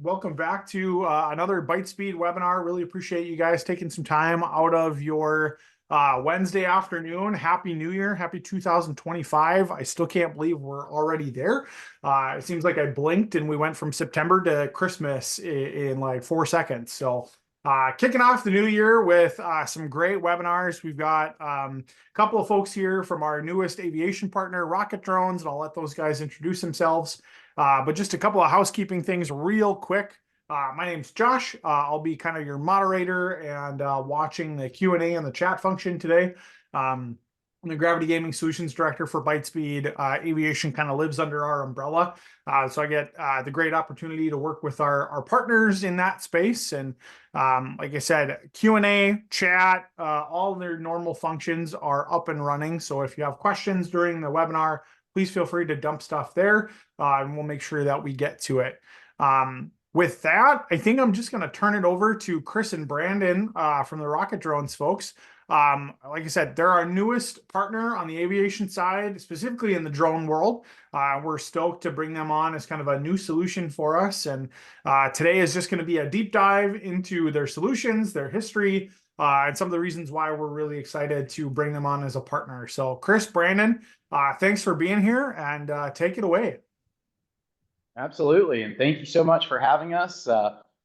Welcome back to another Bytespeed webinar. Really appreciate you guys taking some time out of your Wednesday afternoon. Happy New Year. Happy 2025. I still can't believe we're already there. It seems like I blinked and we went from September to Christmas in like 4 seconds. So kicking off the new year with some great webinars. We've got a couple of folks here from our newest aviation partner, Rocket Drones, and I'll let those guys introduce themselves. But just a couple of housekeeping things real quick. My name's Josh. I'll be kind of your moderator and watching the Q&A and the chat function today. I'm the Gravity Gaming Solutions Director for Bytespeed. Aviation kind of lives under our umbrella. So I get the great opportunity to work with our partners in that space. And like I said, Q&A, chat, all their normal functions are up and running. So if you have questions during the webinar, please feel free to dump stuff there, and we'll make sure that we get to it. With that, I think I'm just going to turn it over to Chris and Brandon from the Rocket Drones folks. Like I said, they're our newest partner on the aviation side, specifically in the drone world. We're stoked to bring them on as kind of a new solution for us. And today is just going to be a deep dive into their solutions, their history, and some of the reasons why we're really excited to bring them on as a partner. So Chris, Brandon, thanks for being here, and take it away. Absolutely, and thank you so much for having us.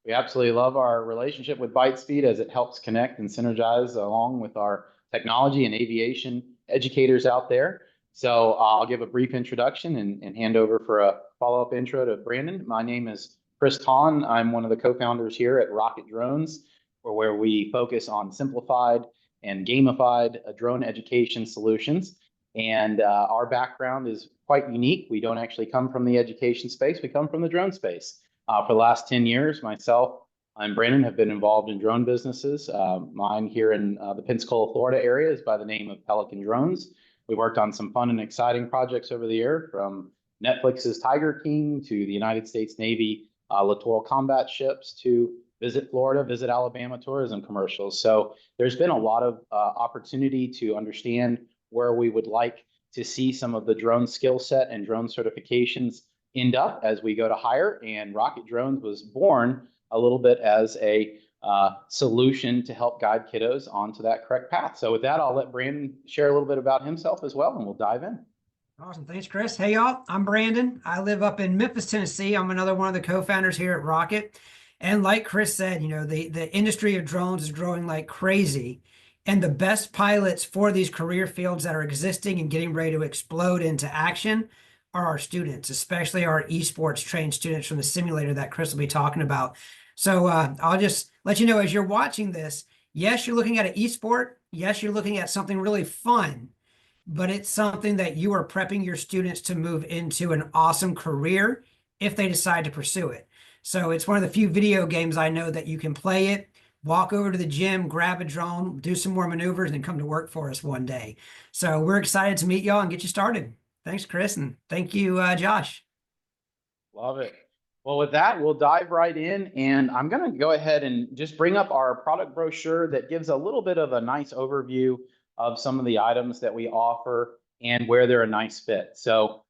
We absolutely love our relationship with Bytespeed as it helps connect and synergize along with our technology and aviation educators out there. So I'll give a brief introduction and hand over for a follow-up intro to Brandon. My name is Chris Hahn. I'm one of the co-founders here at Rocket Drones, where we focus on simplified and gamified drone education solutions. And our background is quite unique. We don't actually come from the education space. We come from the drone space. For the last 10 years, myself and Brandon have been involved in drone businesses. Mine here in the Pensacola, Florida area is by the name of Pelican Drones. We worked on some fun and exciting projects over the year, from Netflix's Tiger King to the United States Navy littoral combat ships to Visit Florida, Visit Alabama tourism commercials. So there's been a lot of opportunity to understand where we would like to see some of the drone skill set and drone certifications end up as we go to hire. And Rocket Drones was born a little bit as a solution to help guide kiddos onto that correct path. So with that, I'll let Brandon share a little bit about himself as well, and we'll dive in. Awesome. Thanks, Chris. Hey, y'all. I'm Brandon. I live up in Memphis, Tennessee. I'm another one of the co-founders here at Rocket. And like Chris said, you know, the industry of drones is growing like crazy. And the best pilots for these career fields that are existing and getting ready to explode into action are our students, especially our esports trained students from the simulator that Chris will be talking about. So I'll just let you know, as you're watching this, yes, you're looking at an esport. Yes, you're looking at something really fun, but it's something that you are prepping your students to move into an awesome career if they decide to pursue it. So it's one of the few video games I know that you can play it, walk over to the gym, grab a drone, do some more maneuvers, and come to work for us one day. So we're excited to meet y'all and get you started. Thanks, Chris, and thank you, Josh. Love it. Well, with that, we'll dive right in, and I'm going to go ahead and just bring up our product brochure that gives a little bit of a nice overview of some of the items that we offer and where they're a nice fit. So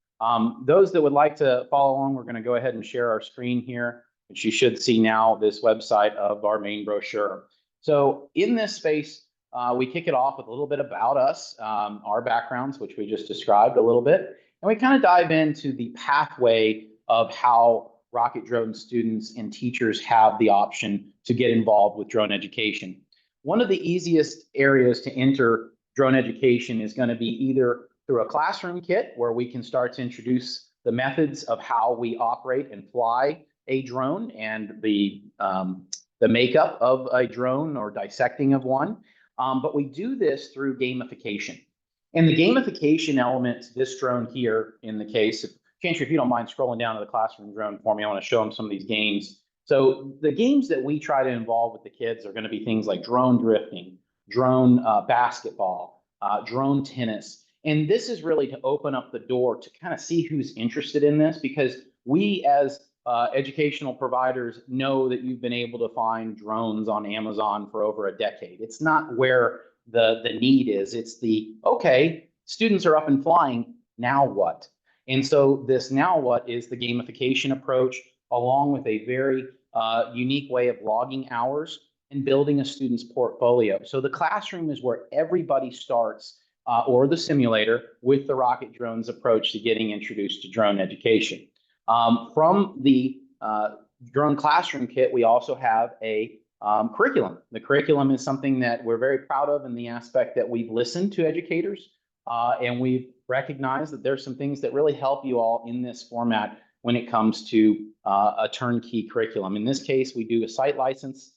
those that would like to follow along, we're going to go ahead and share our screen here, which you should see now, this website of our main brochure. So in this space, we kick it off with a little bit about us, our backgrounds, which we just described a little bit, and we kind of dive into the pathway of how Rocket Drone students and teachers have the option to get involved with drone education. One of the easiest areas to enter drone education is going to be either through a classroom kit, where we can start to introduce the methods of how we operate and fly a drone and the makeup of a drone or dissecting of one. But we do this through gamification. And the gamification element, this drone here in the case, Chantry, if you don't mind scrolling down to the classroom drone for me, I want to show them some of these games. So the games that we try to involve with the kids are going to be things like drone drifting, drone basketball, drone tennis. And this is really to open up the door to kind of see who's interested in this, because we as educational providers know that you've been able to find drones on Amazon for over a decade. It's not where the need is. It's the, okay, students are up and flying, now what? And so this now what is the gamification approach along with a very unique way of logging hours and building a student's portfolio. So the classroom is where everybody starts, or the simulator, with the Rocket Drones approach to getting introduced to drone education. From the drone classroom kit, we also have a curriculum. The curriculum is something that we're very proud of in the aspect that we've listened to educators and we've recognized that there's some things that really help you all in this format when it comes to a turnkey curriculum. In this case, we do a site license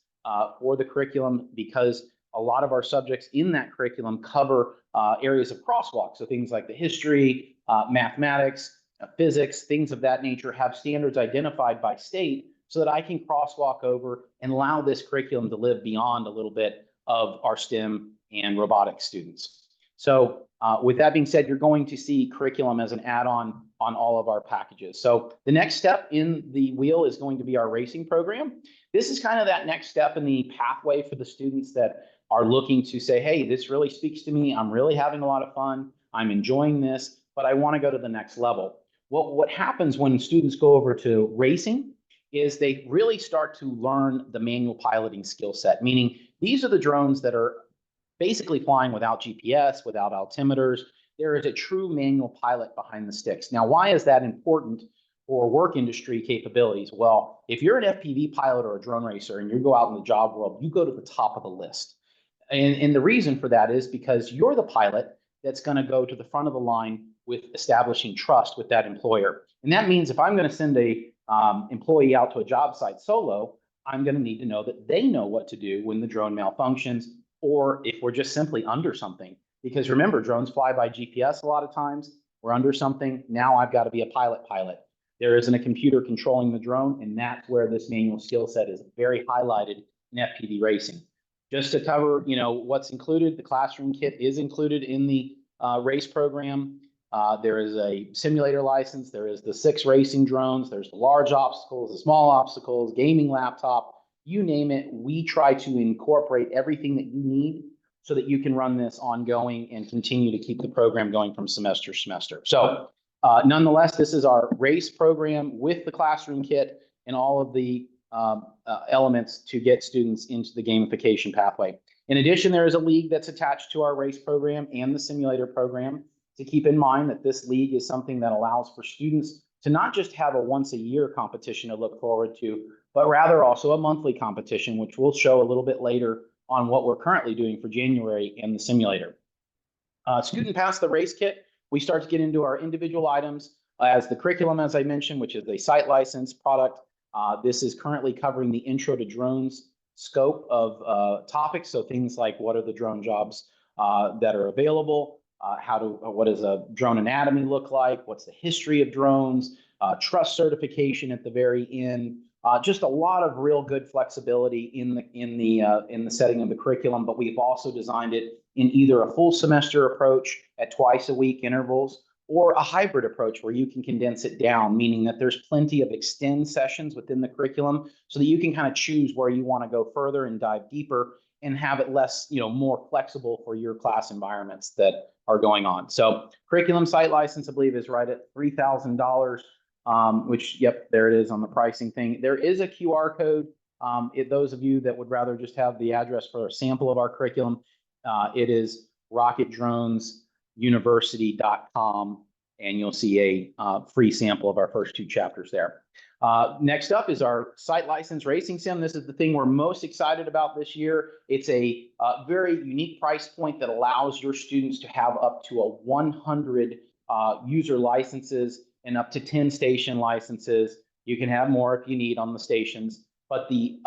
for the curriculum because a lot of our subjects in that curriculum cover areas of crosswalk. So things like the history, mathematics, physics, things of that nature have standards identified by state so that I can crosswalk over and allow this curriculum to live beyond a little bit of our STEM and robotics students. So with that being said, you're going to see curriculum as an add-on on all of our packages. So the next step in the wheel is going to be our racing program. This is kind of that next step in the pathway for the students that are looking to say, hey, this really speaks to me. I'm really having a lot of fun. I'm enjoying this, but I want to go to the next level. Well, what happens when students go over to racing is they really start to learn the manual piloting skill set, meaning these are the drones that are basically flying without GPS, without altimeters. There is a true manual pilot behind the sticks. Now, why is that important for work industry capabilities? Well, if you're an FPV pilot or a drone racer and you go out in the job world, you go to the top of the list. And the reason for that is because you're the pilot that's going to go to the front of the line with establishing trust with that employer. And that means if I'm going to send a employee out to a job site solo, I'm going to need to know that they know what to do when the drone malfunctions, or if we're just simply under something. Because remember, drones fly by GPS a lot of times. We're under something. Now I've got to be a pilot. There isn't a computer controlling the drone, and that's where this manual skill set is very highlighted in FPV racing. Just to cover, what's included, the classroom kit is included in the race program. There is a simulator license. There is the 6 racing drones. There's the large obstacles, the small obstacles, gaming laptop, you name it. We try to incorporate everything that you need so that you can run this ongoing and continue to keep the program going from semester to semester. So nonetheless, this is our race program with the classroom kit and all of the elements to get students into the gamification pathway. In addition, there is a league that's attached to our race program and the simulator program. To keep in mind that this league is something that allows for students to not just have a once a year competition to look forward to, but rather also a monthly competition, which we'll show a little bit later on what we're currently doing for January in the simulator. Student pass the race kit, we start to get into our individual items as the curriculum, as I mentioned, which is a site license product. This is currently covering the intro to drones scope of topics. So things like what are the drone jobs that are available? What does a drone anatomy look like? What's the history of drones? Trust certification at the very end. Just a lot of real good flexibility in the setting of the curriculum, but we've also designed it in either a full semester approach at twice a week intervals or a hybrid approach where you can condense it down, meaning that there's plenty of extend sessions within the curriculum so that you can kind of choose where you want to go further and dive deeper and have it less, more flexible for your class environments that are going on. So curriculum site license, I believe, is right at $3,000, which, yep, there it is on the pricing thing. There is a QR code. Those of you that would rather just have the address for a sample of our curriculum, it is rocketdronesuniversity.com, and you'll see a free sample of our first 2 chapters there. Next up is our site license racing sim. This is the thing we're most excited about this year. It's a very unique price point that allows your students to have up to 100 user licenses and up to 10 station licenses. You can have more if you need on the stations, but the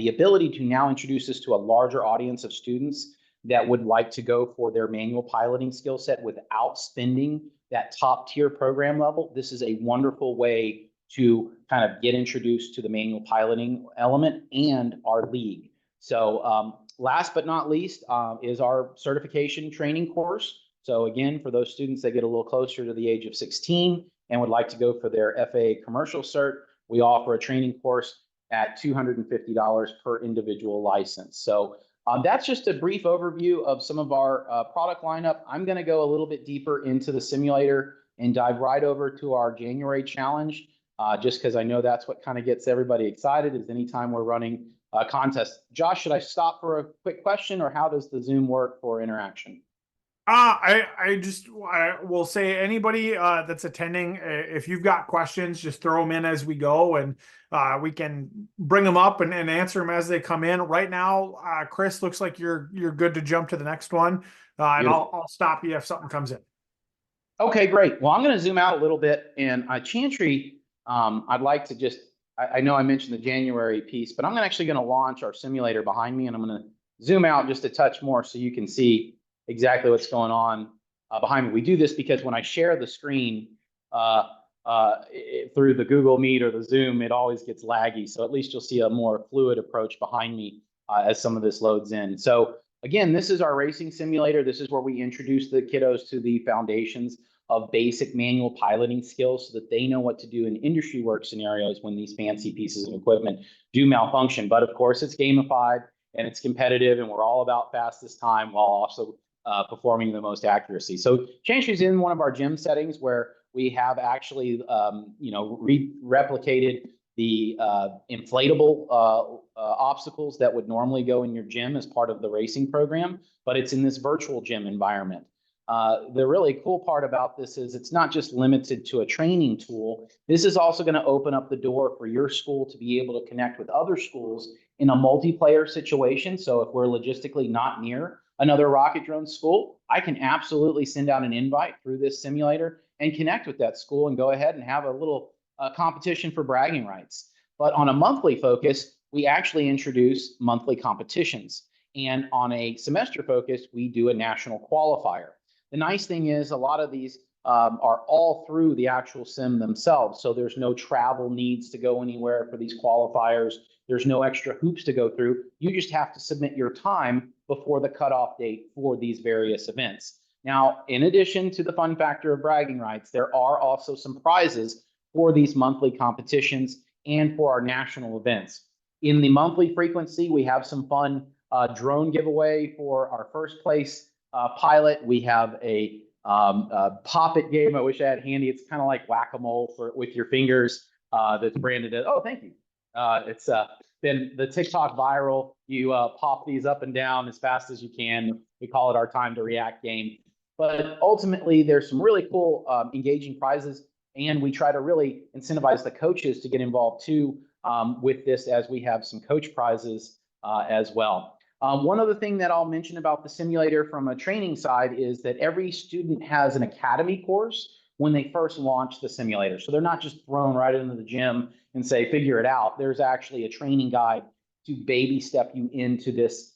ability to now introduce this to a larger audience of students that would like to go for their manual piloting skill set without spending that top tier program level. This is a wonderful way to kind of get introduced to the manual piloting element and our league. So last but not least is our certification training course. So again, for those students that get a little closer to the age of 16 and would like to go for their FAA commercial cert, we offer a training course at $250 per individual license. So that's just a brief overview of some of our product lineup. I'm going to go a little bit deeper into the simulator and dive right over to our January challenge. just because I know that's what kind of gets everybody excited is anytime we're running a contest. Josh, should I stop for a quick question, or how does the Zoom work for interaction? I will say anybody that's attending, if you've got questions, just throw them in as we go, and we can bring them up and answer them as they come in. Right now, Chris, looks like you're good to jump to the next one, and Beautiful. I'll stop you if something comes in. Okay, great. Well, I'm going to zoom out a little bit, and Chantry, I'd like to just, I know I mentioned the January piece, but I'm actually going to launch our simulator behind me, and I'm going to zoom out just a touch more so you can see exactly what's going on behind me. We do this because when I share the screen through the Google Meet or the Zoom, it always gets laggy. So at least you'll see a more fluid approach behind me as some of this loads in. So again, this is our racing simulator. This is where we introduce the kiddos to the foundations of basic manual piloting skills so that they know what to do in industry work scenarios when these fancy pieces of equipment do malfunction. But of course, it's gamified and it's competitive, and we're all about fastest time while also performing the most accuracy. So Chantry's in one of our gym settings where we have actually, replicated the inflatable obstacles that would normally go in your gym as part of the racing program, but it's in this virtual gym environment. The really cool part about this is it's not just limited to a training tool. This is also going to open up the door for your school to be able to connect with other schools in a multiplayer situation. So if we're logistically not near another rocket drone school, I can absolutely send out an invite through this simulator and connect with that school and go ahead and have a little competition for bragging rights. But on a monthly focus, we actually introduce monthly competitions. And on a semester focus, we do a national qualifier. The nice thing is a lot of these are all through the actual sim themselves. So there's no travel needs to go anywhere for these qualifiers. There's no extra hoops to go through. You just have to submit your time before the cutoff date for these various events. Now, in addition to the fun factor of bragging rights, there are also some prizes for these monthly competitions and for our national events. In the monthly frequency, we have some fun drone giveaway for our first place pilot. We have a pop it game. I wish I had handy. It's kind of like whack-a-mole with your fingers that's branded as, oh, thank you. It's been the TikTok viral. You pop these up and down as fast as you can. We call it our time to react game. But ultimately, there's some really cool engaging prizes, and we try to really incentivize the coaches to get involved too with this, as we have some coach prizes as well. One other thing that I'll mention about the simulator from a training side is that every student has an academy course when they first launch the simulator. So they're not just thrown right into the gym and say, figure it out. There's actually a training guide to baby step you into this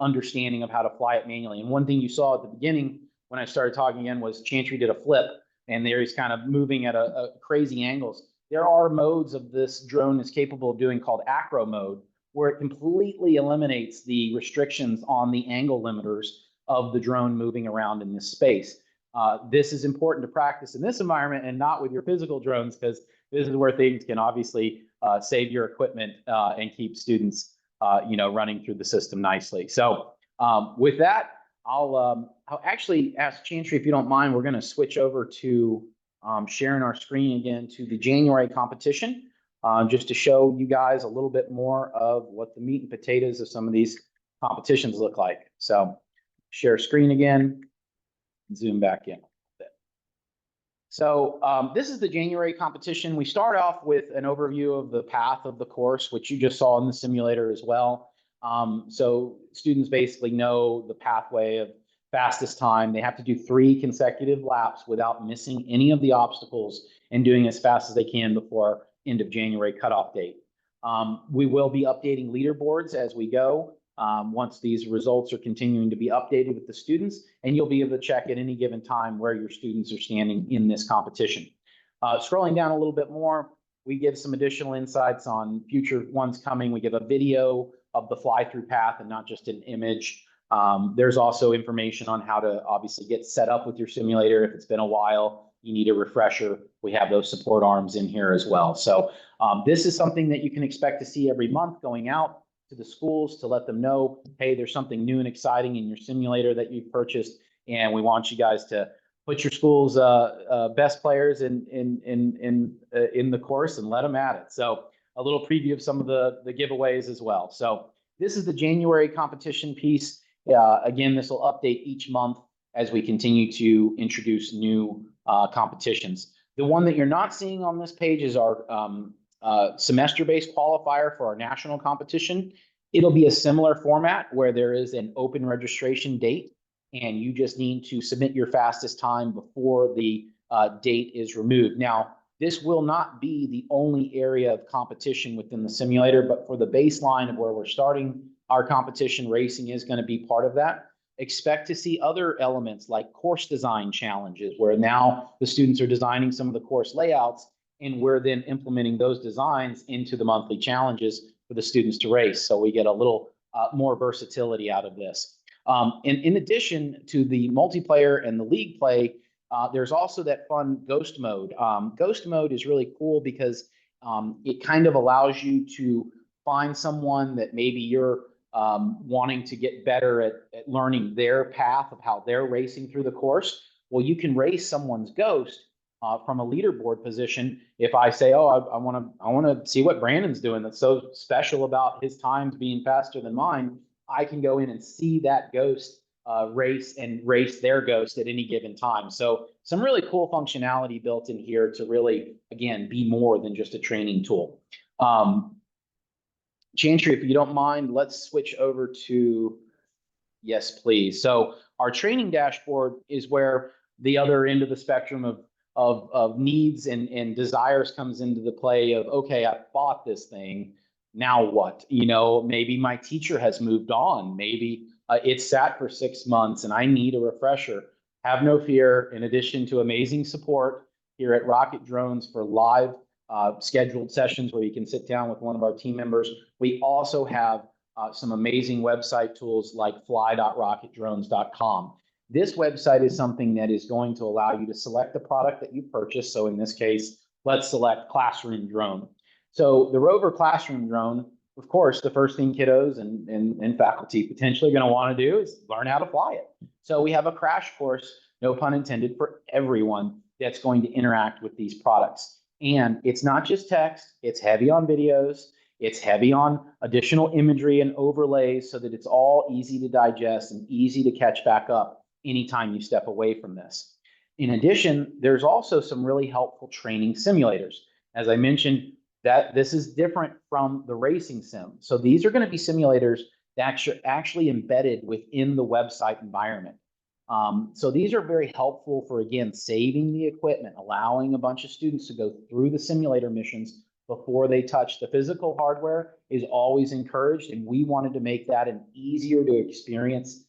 understanding of how to fly it manually. And one thing you saw at the beginning when I started talking again was Chantry did a flip, and there he's kind of moving at a crazy angles. There are modes of this drone is capable of doing called acro mode, where it completely eliminates the restrictions on the angle limiters of the drone moving around in this space. This is important to practice in this environment and not with your physical drones, because this is where things can obviously save your equipment and keep students running through the system nicely. So with that, I'll actually ask Chantry, if you don't mind, we're going to switch over to sharing our screen again to the January competition, just to show you guys a little bit more of what the meat and potatoes of some of these competitions look like. So share screen again, zoom back in. So this is the January competition. We start off with an overview of the path of the course, which you just saw in the simulator as well. So students basically know the pathway of fastest time. They have to do 3 consecutive laps without missing any of the obstacles and doing as fast as they can before end of January cutoff date. We will be updating leaderboards as we go. Once these results are continuing to be updated with the students, and you'll be able to check at any given time where your students are standing in this competition. Scrolling down a little bit more, we give some additional insights on future ones coming. We give a video of the fly-through path and not just an image. There's also information on how to obviously get set up with your simulator. If it's been a while, you need a refresher, we have those support arms in here as well. So this is something that you can expect to see every month going out to the schools to let them know, hey, there's something new and exciting in your simulator that you've purchased, and we want you guys to put your school's best players in the course and let them at it. So a little preview of some of the giveaways as well. So this is the January competition piece. Again, this will update each month as we continue to introduce new competitions. The one that you're not seeing on this page is our semester-based qualifier for our national competition. It'll be a similar format where there is an open registration date, and you just need to submit your fastest time before the date is removed. Now, this will not be the only area of competition within the simulator, but for the baseline of where we're starting our competition, racing is going to be part of that. Expect to see other elements like course design challenges, where now the students are designing some of the course layouts, and we're then implementing those designs into the monthly challenges for the students to race. So we get a little more versatility out of this. And in addition to the multiplayer and the league play, there's also that fun ghost mode. Ghost mode is really cool because it kind of allows you to find someone that maybe you're wanting to get better at learning their path of how they're racing through the course. Well, you can race someone's ghost from a leaderboard position. If I say, oh, I want to see what Brandon's doing that's so special about his times being faster than mine, I can go in and see that ghost race their ghost at any given time. So some really cool functionality built in here to really, again, be more than just a training tool. Chantry, if you don't mind, let's switch over to, yes, please. So our training dashboard is where the other end of the spectrum of needs and desires comes into the play of, okay, I bought this thing. Now what? You know, maybe my teacher has moved on. Maybe it's sat for 6 months and I need a refresher. Have no fear. In addition to amazing support here at Rocket Drones for live scheduled sessions where you can sit down with one of our team members, we also have some amazing website tools like fly.rocketdrones.com. This website is something that is going to allow you to select the product that you purchase. So in this case, let's select classroom drone. So the Rover classroom drone, of course, the first thing kiddos and faculty potentially going to want to do is learn how to fly it. So we have a crash course, no pun intended, for everyone that's going to interact with these products. And it's not just text, it's heavy on videos, it's heavy on additional imagery and overlays so that it's all easy to digest and easy to catch back up anytime you step away from this. In addition, there's also some really helpful training simulators. As I mentioned, that this is different from the racing sim. So these are going to be simulators that are actually embedded within the website environment. So these are very helpful for, again, saving the equipment, allowing a bunch of students to go through the simulator missions before they touch the physical hardware is always encouraged. And we wanted to make that an easier to experience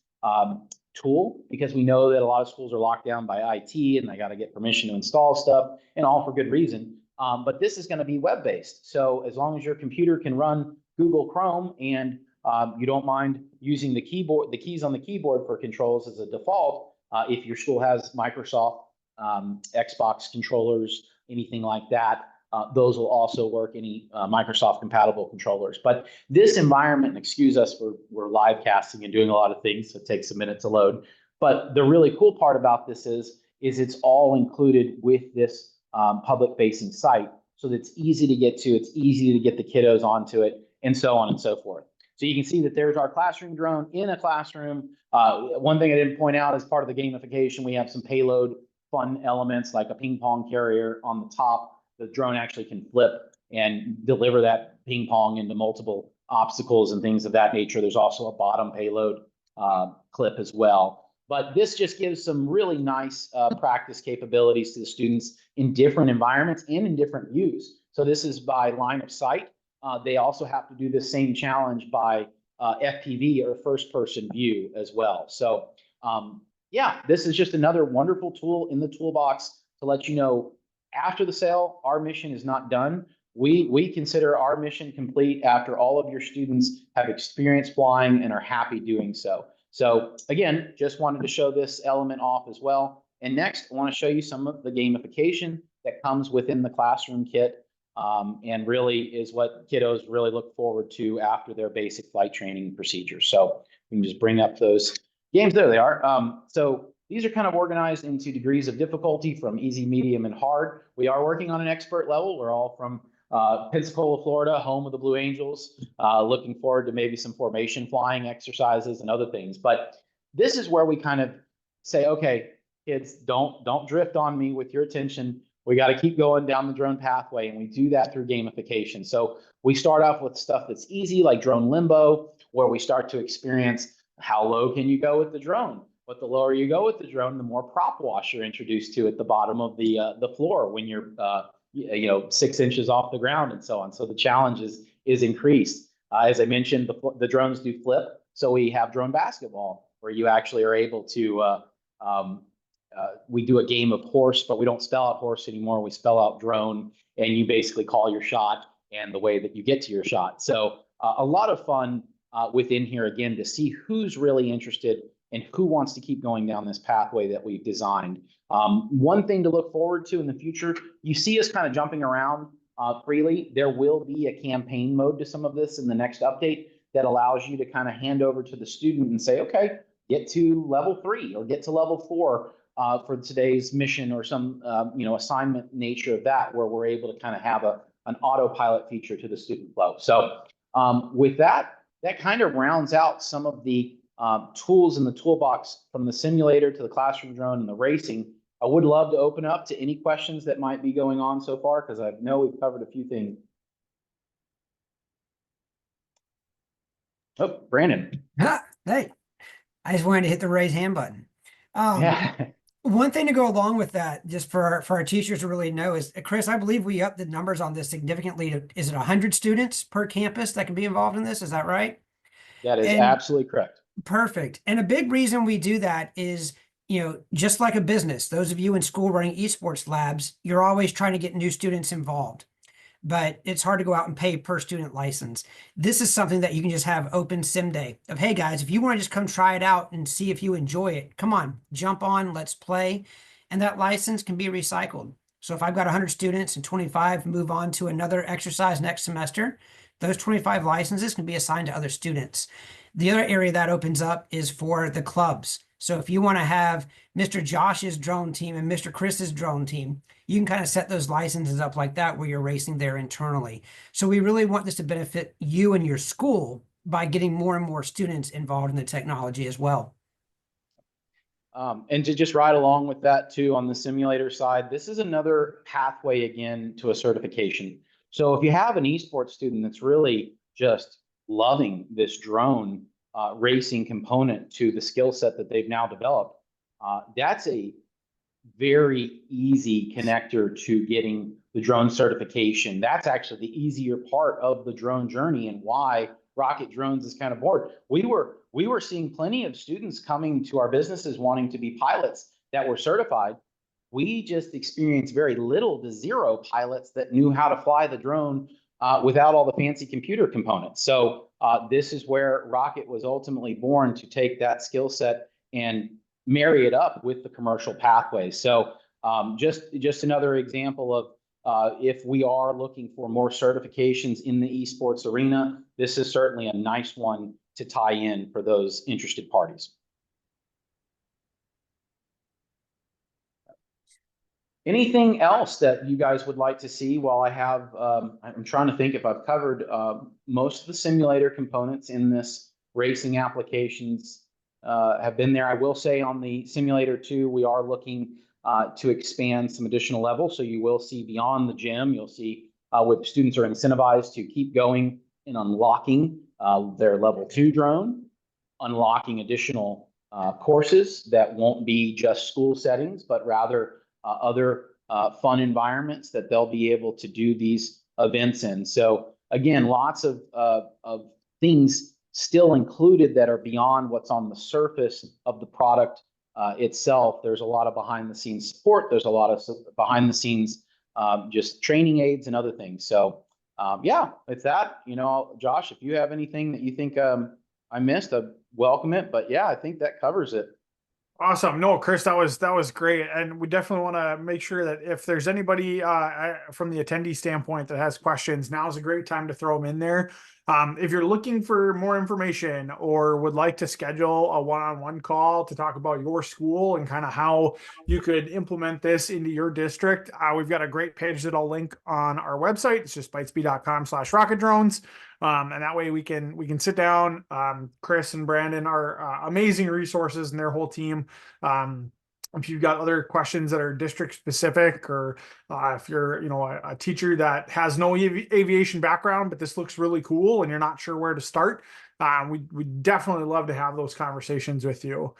tool, because we know that a lot of schools are locked down by IT and they got to get permission to install stuff, and all for good reason. But this is going to be web-based. So as long as your computer can run Google Chrome and you don't mind using the keyboard, the keys on the keyboard for controls as a default, if your school has Microsoft, Xbox controllers, anything like that, those will also work, any Microsoft compatible controllers. But this environment, and excuse us, we're live casting and doing a lot of things, so it takes a minute to load. But the really cool part about this is it's all included with this public facing site. So that it's easy to get to, it's easy to get the kiddos onto it, and so on and so forth. So you can see that there's our classroom drone in a classroom. One thing I didn't point out as part of the gamification, we have some payload fun elements like a ping pong carrier on the top. The drone actually can flip and deliver that ping pong into multiple obstacles and things of that nature. There's also a bottom payload clip as well. But this just gives some really nice practice capabilities to the students in different environments and in different views. So this is by line of sight. They also have to do the same challenge by FPV, or first person view, as well. So yeah, this is just another wonderful tool in the toolbox to let you know after the sale, our mission is not done. We consider our mission complete after all of your students have experienced flying and are happy doing so. So again, just wanted to show this element off as well. And next, I want to show you some of the gamification that comes within the classroom kit, and really is what kiddos really look forward to after their basic flight training procedures. So we can just bring up those games. There they are. So these are kind of organized into degrees of difficulty from easy, medium, and hard. We are working on an expert level. We're all from Pensacola, Florida, home of the Blue Angels. Looking forward to maybe some formation flying exercises and other things. But this is where we kind of say, okay, kids, don't drift on me with your attention. We got to keep going down the drone pathway, and we do that through gamification. So we start off with stuff that's easy, like drone limbo, where we start to experience how low can you go with the drone. But the lower you go with the drone, the more prop wash you're introduced to at the bottom of the floor when you're 6 inches off the ground and so on. So the challenge is increased. As I mentioned, the drones do flip. So we have drone basketball, where you actually are able to we do a game of horse, but we don't spell out horse anymore. We spell out drone, and you basically call your shot and the way that you get to your shot. So a lot of fun within here, again, to see who's really interested and who wants to keep going down this pathway that we've designed. One thing to look forward to in the future, you see us kind of jumping around freely. There will be a campaign mode to some of this in the next update that allows you to kind of hand over to the student and say, okay, get to level 3 or get to level 4 for today's mission, or some assignment nature of that, where we're able to kind of have an autopilot feature to the student flow. So with that kind of rounds out some of the tools in the toolbox, from the simulator to the classroom drone and the racing. I would love to open up to any questions that might be going on so far, because I know we've covered a few things. Oh, Brandon. Hey, I just wanted to hit the raise hand button. Yeah. One thing to go along with that, just for our teachers to really know, is, Chris, I believe we upped the numbers on this significantly. Is it 100 students per campus that can be involved in this? Is that right? That is And absolutely correct. perfect. And a big reason we do that is, just like a business, those of you in school running esports labs, you're always trying to get new students involved, but it's hard to go out and pay per student license. This is something that you can just have open sim day of, hey guys, if you want to just come try it out and see if you enjoy it, come on, jump on, let's play. And that license can be recycled. So if I've got 100 students and 25 move on to another exercise next semester, those 25 licenses can be assigned to other students. The other area that opens up is for the clubs. So if you want to have Mr. Josh's drone team and Mr. Chris's drone team, you can kind of set those licenses up like that, where you're racing there internally. So we really want this to benefit you and your school by getting more and more students involved in the technology as well. And to just ride along with that too, on the simulator side, this is another pathway again to a certification. So if you have an esports student that's really just loving this drone racing component to the skill set that they've now developed, that's a very easy connector to getting the drone certification. That's actually the easier part of the drone journey, and why Rocket Drones is kind of bored. We were seeing plenty of students coming to our businesses wanting to be pilots that were certified. We just experienced very little to zero pilots that knew how to fly the drone without all the fancy computer components. So this is where Rocket was ultimately born, to take that skill set and marry it up with the commercial pathways. So just another example of if we are looking for more certifications in the esports arena, this is certainly a nice one to tie in for those interested parties. Anything else that you guys would like to see while I have, I'm trying to think if I've covered most of the simulator components in this racing applications have been there. I will say on the simulator too, we are looking to expand some additional levels. So you will see beyond the gym, you'll see where the students are incentivized to keep going and unlocking their level 2 drone, unlocking additional courses that won't be just school settings, but rather other fun environments that they'll be able to do these events in. So again, lots of things still included that are beyond what's on the surface of the product itself. There's a lot of behind the scenes support. There's a lot of behind the scenes just training aids and other things. So yeah, with that, Josh, if you have anything that you think I missed, I welcome it. But yeah, I think that covers it. Awesome. No, Chris, that was great. And we definitely want to make sure that if there's anybody from the attendee standpoint that has questions, now's a great time to throw them in there. If you're looking for more information or would like to schedule a one-on-one call to talk about your school and kind of how you could implement this into your district, we've got a great page that I'll link on our website. It's just bitespeed.com/rocket drones. And that way we can sit down. Chris and Brandon are amazing resources and their whole team. If you've got other questions that are district specific, or if you're, a teacher that has no aviation background, but this looks really cool and you're not sure where to start, we definitely love to have those conversations with you.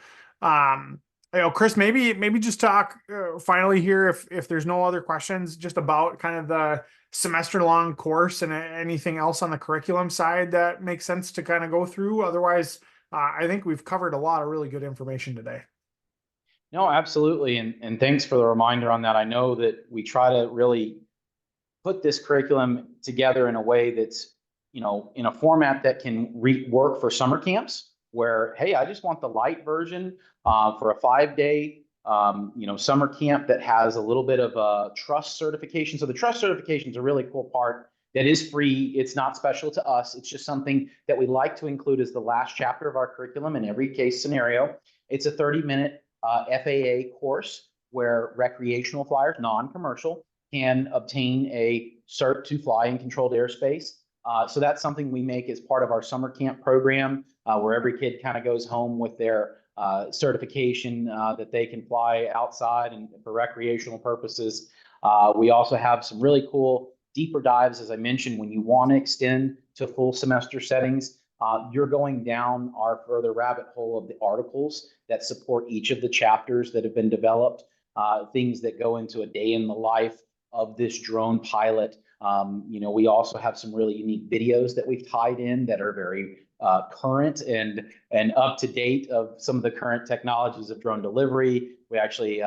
Chris, maybe just talk finally here, if there's no other questions, just about kind of the semester long course and anything else on the curriculum side that makes sense to kind of go through. Otherwise, I think we've covered a lot of really good information today. No, absolutely. And thanks for the reminder on that. I know that we try to really put this curriculum together in a way that's, in a format that can work for summer camps where, hey, I just want the light version for a 5-day, summer camp that has a little bit of a trust certification. So the trust certification is a really cool part that is free. It's not special to us. It's just something that we like to include as the last chapter of our curriculum in every case scenario. It's a 30-minute FAA course where recreational flyers, non-commercial, can obtain a cert to fly in controlled airspace. So that's something we make as part of our summer camp program, where every kid kind of goes home with their certification that they can fly outside and for recreational purposes. We also have some really cool deeper dives, as I mentioned, when you want to extend to full semester settings. You're going down our further rabbit hole of the articles that support each of the chapters that have been developed, things that go into a day in the life of this drone pilot. We also have some really unique videos that we've tied in that are very current and up to date of some of the current technologies of drone delivery. We actually,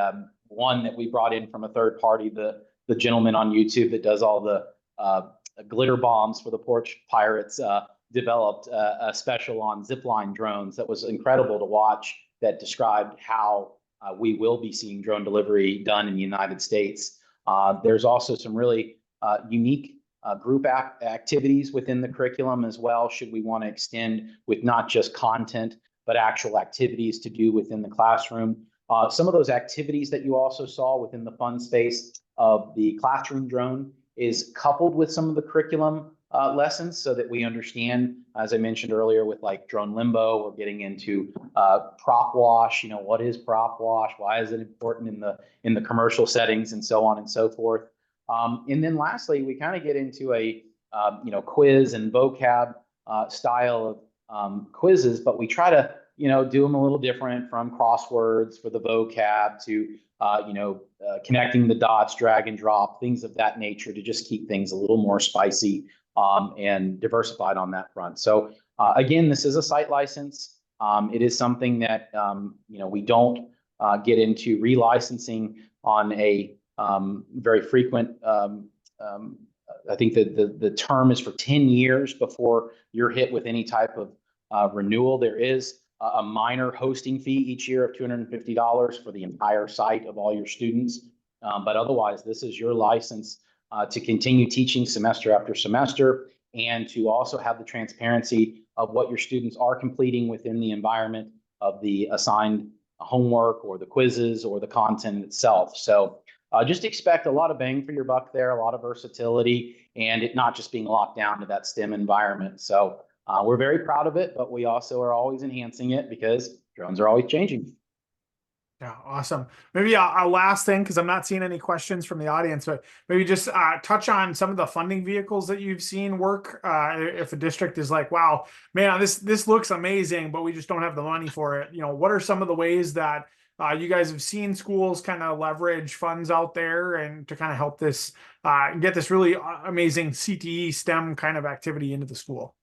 one that we brought in from a third party, the gentleman on YouTube that does all the glitter bombs for the porch pirates, developed a special on zipline drones that was incredible to watch, that described how we will be seeing drone delivery done in the United States. There's also some really unique group activities within the curriculum as well, should we want to extend with not just content, but actual activities to do within the classroom. Some of those activities that you also saw within the fun space of the classroom drone is coupled with some of the curriculum lessons, so that we understand, as I mentioned earlier, with like drone limbo, we're getting into prop wash. What is prop wash? Why is it important in the commercial settings, and so on and so forth. And then lastly, we kind of get into a quiz and vocab style of quizzes, but we try to do them a little different, from crosswords for the vocab to connecting the dots, drag and drop, things of that nature, to just keep things a little more spicy and diversified on that front. So again, this is a site license. It is something that we don't get into relicensing on a very frequent. I think that the term is for 10 years before you're hit with any type of renewal. There is a minor hosting fee each year of $250 for the entire site of all your students. But otherwise, this is your license to continue teaching semester after semester, and to also have the transparency of what your students are completing within the environment of the assigned homework or the quizzes or the content itself. So just expect a lot of bang for your buck there, a lot of versatility, and it not just being locked down to that STEM environment. So we're very proud of it, but we also are always enhancing it because drones are always changing. Yeah, awesome. Maybe a last thing, because I'm not seeing any questions from the audience, but maybe just touch on some of the funding vehicles that you've seen work. If a district is like, wow, man, this looks amazing, but we just don't have the money for it. What are some of the ways that you guys have seen schools kind of leverage funds out there and to kind of help this get this really amazing CTE STEM kind of activity into the school?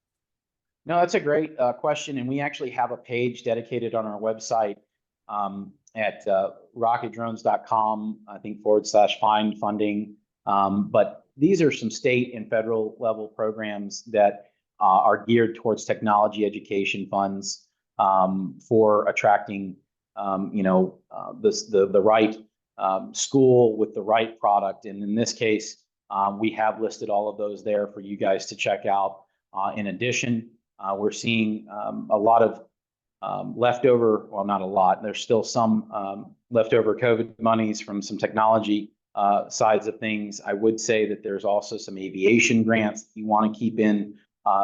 No, that's a great question. And we actually have a page dedicated on our website at rocketdrones.com, I think /find funding. But these are some state and federal level programs that are geared towards technology education funds for attracting, the right school with the right product. And in this case, we have listed all of those there for you guys to check out. In addition, we're seeing a lot of leftover, well, not a lot, there's still some leftover COVID monies from some technology sides of things. I would say that there's also some aviation grants you want to keep in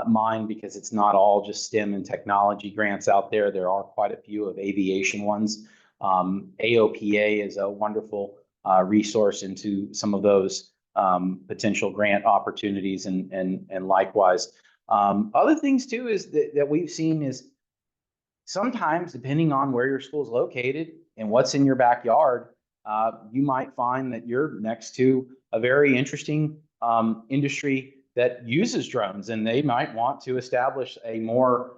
mind, because it's not all just STEM and technology grants out there. There are quite a few of aviation ones. AOPA is a wonderful resource into some of those potential grant opportunities, and likewise. Other things too is that we've seen is sometimes, depending on where your school is located and what's in your backyard, you might find that you're next to a very interesting industry that uses drones, and they might want to establish a more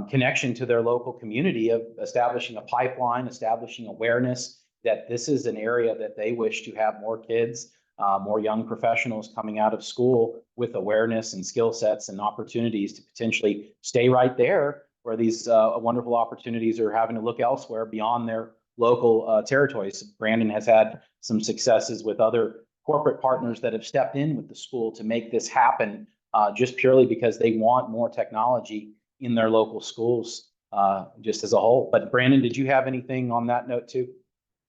connection to their local community, of establishing a pipeline, establishing awareness that this is an area that they wish to have more kids, more young professionals coming out of school with awareness and skill sets and opportunities to potentially stay right there, where these wonderful opportunities are having to look elsewhere beyond their local territories. Brandon has had some successes with other corporate partners that have stepped in with the school to make this happen, just purely because they want more technology in their local schools, just as a whole. But Brandon, did you have anything on that note too?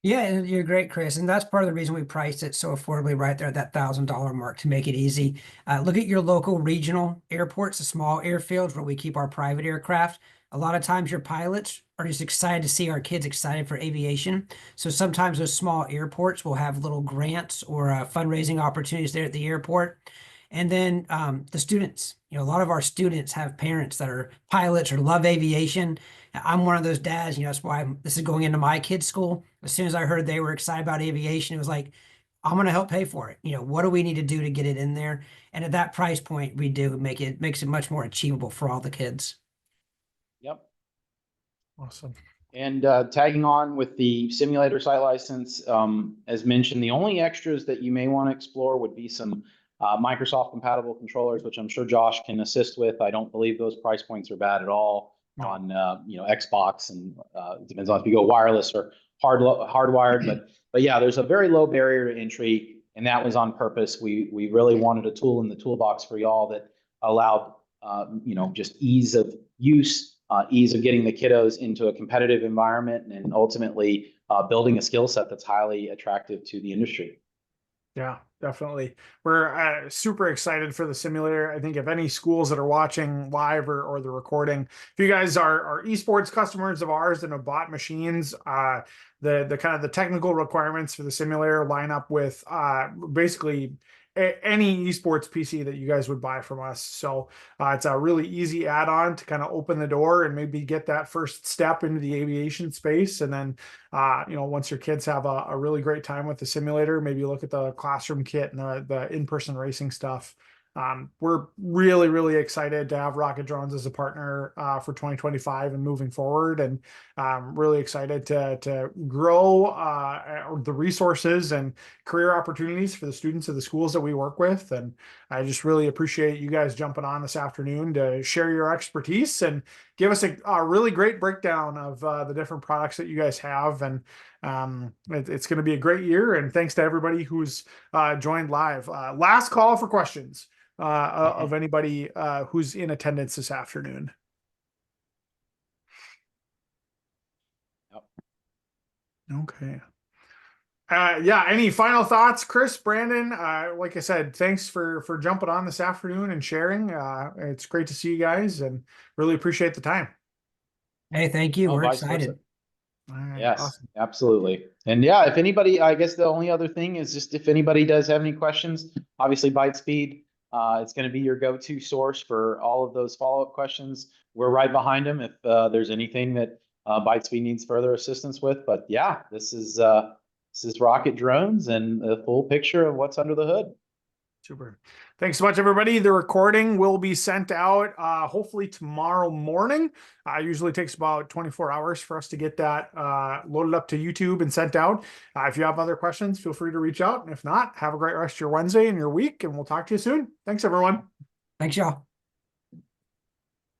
Yeah, and you're great, Chris. And that's part of the reason we priced it so affordably right there at that $1,000 mark, to make it easy. Look at your local regional airports, the small airfields where we keep our private aircraft. A lot of times your pilots are just excited to see our kids excited for aviation. So sometimes those small airports will have little grants or fundraising opportunities there at the airport. And then the students, a lot of our students have parents that are pilots or love aviation. I'm one of those dads, that's why this is going into my kids' school. As soon as I heard they were excited about aviation, it was like, I'm going to help pay for it. What do we need to do to get it in there? And at that price point, we do makes it much more achievable for all the kids. Yep. Awesome. And tagging on with the simulator site license, as mentioned, the only extras that you may want to explore would be some Microsoft compatible controllers, which I'm sure Josh can assist with. I don't believe those price points are bad at all on Xbox, and it depends on if you go wireless or hardwired. But yeah, there's a very low barrier to entry, and that was on purpose. We really wanted a tool in the toolbox for y'all that allowed just ease of use, ease of getting the kiddos into a competitive environment, and ultimately building a skill set that's highly attractive to the industry. Yeah, definitely. We're super excited for the simulator. I think if any schools that are watching live or the recording, if you guys are esports customers of ours and have bought machines, the kind of the technical requirements for the simulator line up with basically any esports PC that you guys would buy from us. So it's a really easy add-on to kind of open the door and maybe get that first step into the aviation space. And then, once your kids have a really great time with the simulator, maybe look at the classroom kit and the in-person racing stuff. We're really, really excited to have Rocket Drones as a partner for 2025 and moving forward, and really excited to grow the resources and career opportunities for the students of the schools that we work with. And I just really appreciate you guys jumping on this afternoon to share your expertise and give us a really great breakdown of the different products that you guys have. And it's going to be a great year. And thanks to everybody who's joined live. Last call for questions of anybody who's in attendance this afternoon. Yep. Okay. Yeah, any final thoughts, Chris, Brandon? Like I said, thanks for jumping on this afternoon and sharing. It's great to see you guys and really appreciate the time. Hey, thank you. Oh, We're vice excited. versa. All right, Yes, awesome. absolutely. And yeah, if anybody, I guess the only other thing is just if anybody does have any questions, obviously Bytespeed, it's going to be your go-to source for all of those follow-up questions. We're right behind them if there's anything that Bytespeed needs further assistance with. But yeah, this is Rocket Drones and the full picture of what's under the hood. Super. Thanks so much, everybody. The recording will be sent out hopefully tomorrow morning. Usually takes about 24 hours for us to get that loaded up to YouTube and sent out. If you have other questions, feel free to reach out. And if not, have a great rest of your Wednesday and your week, and we'll talk to you soon. Thanks, everyone. Thanks, y'all.